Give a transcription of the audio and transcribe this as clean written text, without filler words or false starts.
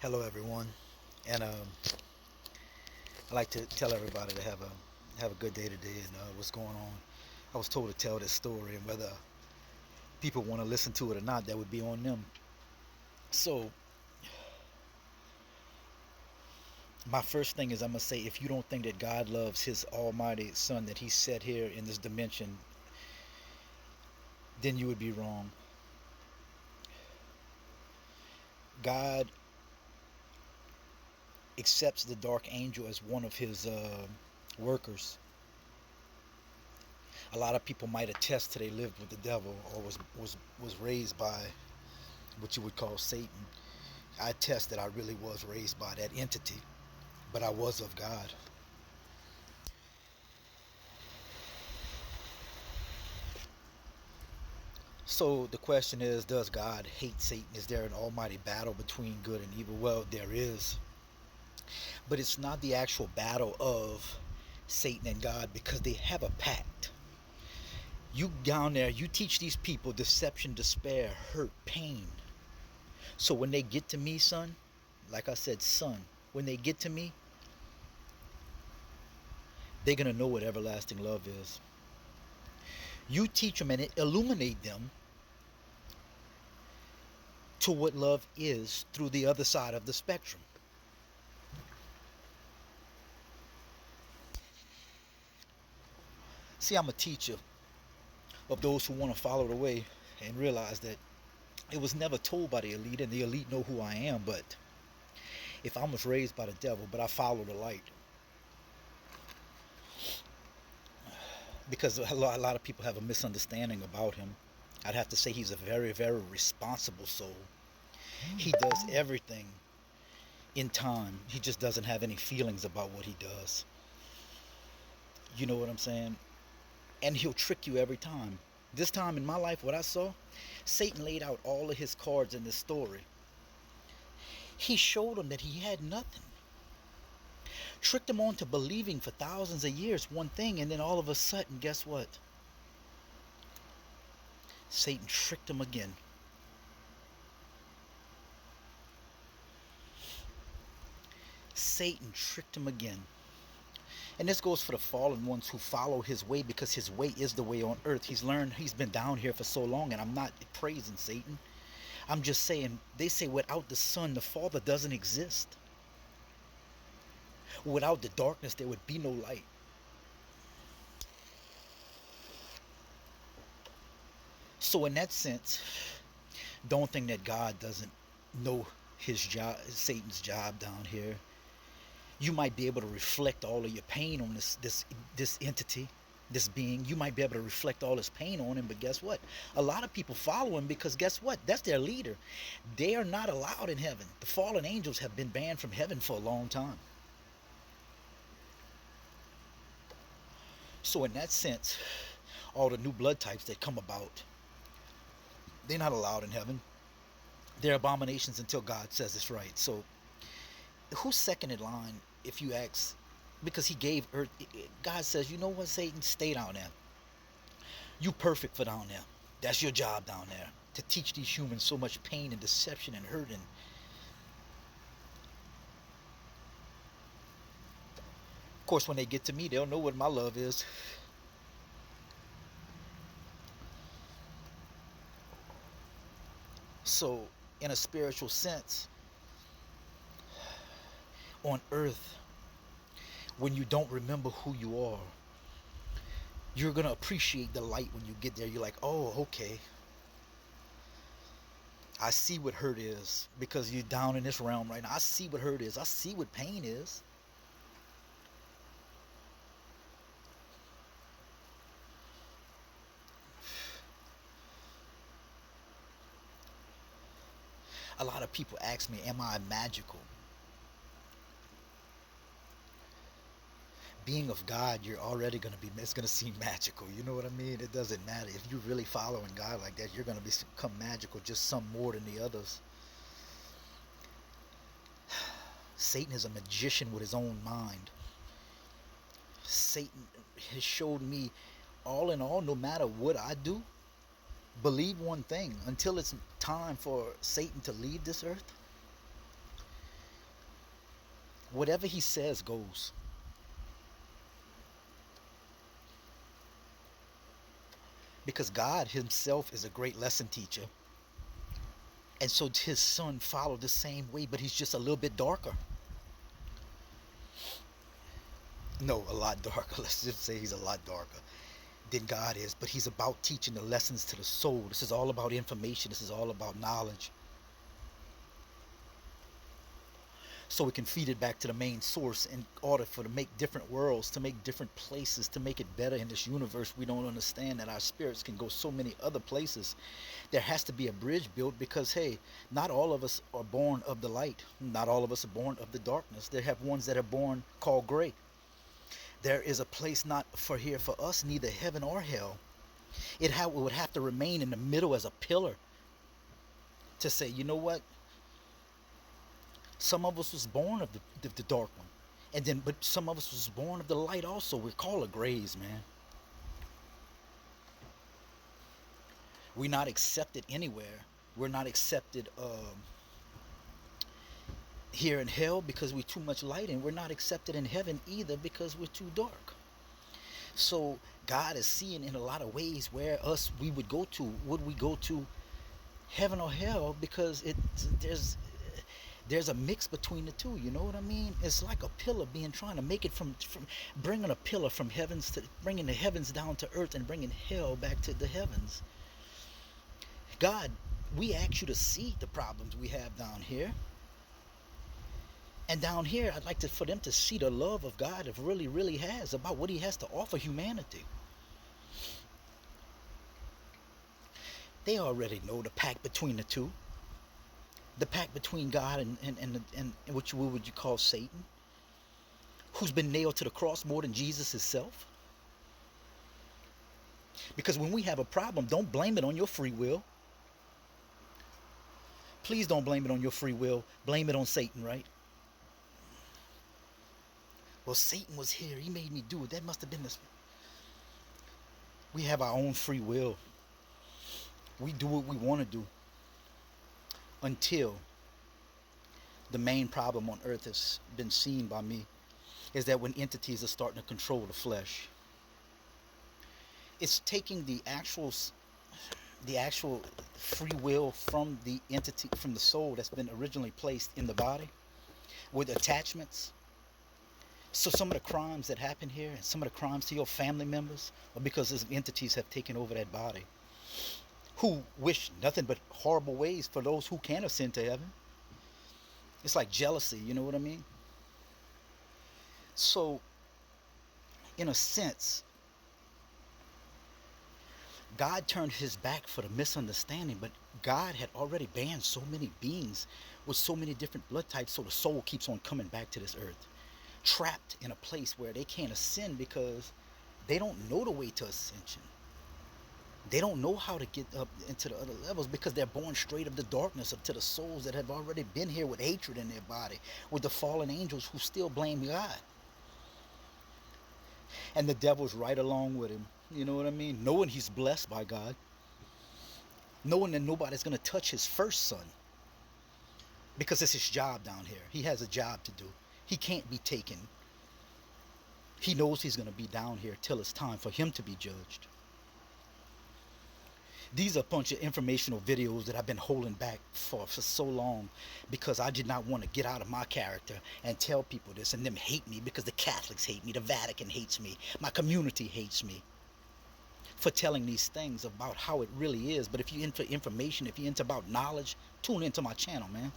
Hello, everyone, and I like to tell everybody to have a good day today and what's going on. I was told to tell this story, and whether people want to listen to it or not, that would be on them. So, my first thing is I'm gonna say, if you don't think that God loves His Almighty Son that He set here in this dimension, then you would be wrong. God accepts the dark angel as one of His workers. A lot of people might attest to they lived with the devil or was raised by what you would call Satan. I attest that I really was raised by that entity, but I was of God. So the question is, does God hate Satan? Is there an almighty battle between good and evil? Well, there is, but it's not the actual battle of Satan and God, because they have a pact. You down there, you teach these people deception, despair, hurt, pain. So when they get to me, son, like I said, son, when they get to me, they're going to know what everlasting love is. You teach them and illuminate them to what love is through the other side of the spectrum. See, I'm a teacher of those who want to follow the way and realize that it was never told by the elite, and the elite know who I am. But if I was raised by the devil, but I follow the light, because a lot of people have a misunderstanding about him. I'd have to say he's a very, very responsible soul. He does everything in time. He just doesn't have any feelings about what he does. You know what I'm saying? And he'll trick you every time. This time in my life, what I saw, Satan laid out all of his cards in this story. He showed him that he had nothing. Tricked him on to believing for thousands of years one thing, and then all of a sudden, guess what? Satan tricked him again. Satan tricked him again. And this goes for the fallen ones who follow his way, because his way is the way on earth. He's been down here for so long, and I'm not praising Satan. I'm just saying, they say without the Son, the Father doesn't exist. Without the darkness, there would be no light. So in that sense, don't think that God doesn't know his job, Satan's job down here. You might be able to reflect all of your pain on this entity, this being. You might be able to reflect all his pain on him, but guess what? A lot of people follow him because guess what? That's their leader. They are not allowed in heaven. The fallen angels have been banned from heaven for a long time. So in that sense, all the new blood types that come about, they're not allowed in heaven. They're abominations until God says it's right. So who's second in line if you ask? Because he gave earth. God says, you know what, Satan, stay down there. You perfect for down there. That's your job down there, to teach these humans so much pain and deception and hurt. And of course, when they get to me, they'll know what my love is. So in a spiritual sense, on earth, when you don't remember who you are, you're going to appreciate the light when you get there. You're like, oh, okay, I see what hurt is, because you're down in this realm right now. I see what hurt is. I see what pain is. A lot of people ask me, am I magical? Being of God, you're already going to be, it's going to seem magical. You know what I mean? It doesn't matter. If you're really following God like that, you're going to become magical, just some more than the others. Satan is a magician with his own mind. Satan has showed me, all in all, no matter what I do, believe one thing: until it's time for Satan to leave this earth, Whatever he says goes. Because God himself is a great lesson teacher. And so his son followed the same way, but he's just a little bit darker. No, a lot darker. Let's just say he's a lot darker than God is. But he's about teaching the lessons to the soul. This is all about information. This is all about knowledge. So we can feed it back to the main source in order for to make different worlds, to make different places, to make it better in this universe. We don't understand that our spirits can go so many other places. There has to be a bridge built because, hey, not all of us are born of the light. Not all of us are born of the darkness. There have ones that are born called gray. There is a place not for here for us, neither heaven or hell. It would have to remain in the middle as a pillar to say, you know what? Some of us was born of the dark one. And then, but some of us was born of the light also. We're called a grays, man. We're not accepted anywhere. We're not accepted here in hell because we're too much light, and we're not accepted in heaven either because we're too dark. So God is seeing in a lot of ways where we would go to. Would we go to heaven or hell? Because there's a mix between the two, you know what I mean? It's like a pillar trying to make it from bringing a pillar from heavens to bringing the heavens down to earth and bringing hell back to the heavens. God, we ask you to see the problems we have down here. And down here, I'd like for them to see the love of God it really, really has about what he has to offer humanity. They already know the pact between the two. The pact between God and what would you call Satan, who's been nailed to the cross more than Jesus himself. Because when we have a problem, don't blame it on your free will. Please don't blame it on your free will. Blame it on Satan, right? Well, Satan was here. He made me do it. That must have been this. We have our own free will. We do what we want to do. Until the main problem on earth has been seen by me is that when entities are starting to control the flesh, it's taking the actual free will from the entity, from the soul that's been originally placed in the body with attachments. So some of the crimes that happen here and some of the crimes to your family members are because those entities have taken over that body, who wish nothing but horrible ways for those who can ascend to heaven. It's like jealousy, you know what I mean? So, in a sense, God turned his back for the misunderstanding, but God had already banned so many beings with so many different blood types, so the soul keeps on coming back to this earth, trapped in a place where they can't ascend because they don't know the way to ascension. They don't know how to get up into the other levels because they're born straight of the darkness, up to the souls that have already been here with hatred in their body, with the fallen angels who still blame God. And the devil's right along with him. You know what I mean? Knowing he's blessed by God. Knowing that nobody's going to touch his first son. Because it's his job down here. He has a job to do. He can't be taken. He knows he's going to be down here till it's time for him to be judged. These are a bunch of informational videos that I've been holding back for so long because I did not want to get out of my character and tell people this and them hate me because the Catholics hate me, the Vatican hates me, my community hates me for telling these things about how it really is. But if you're into information, if you're into about knowledge, tune into my channel, man.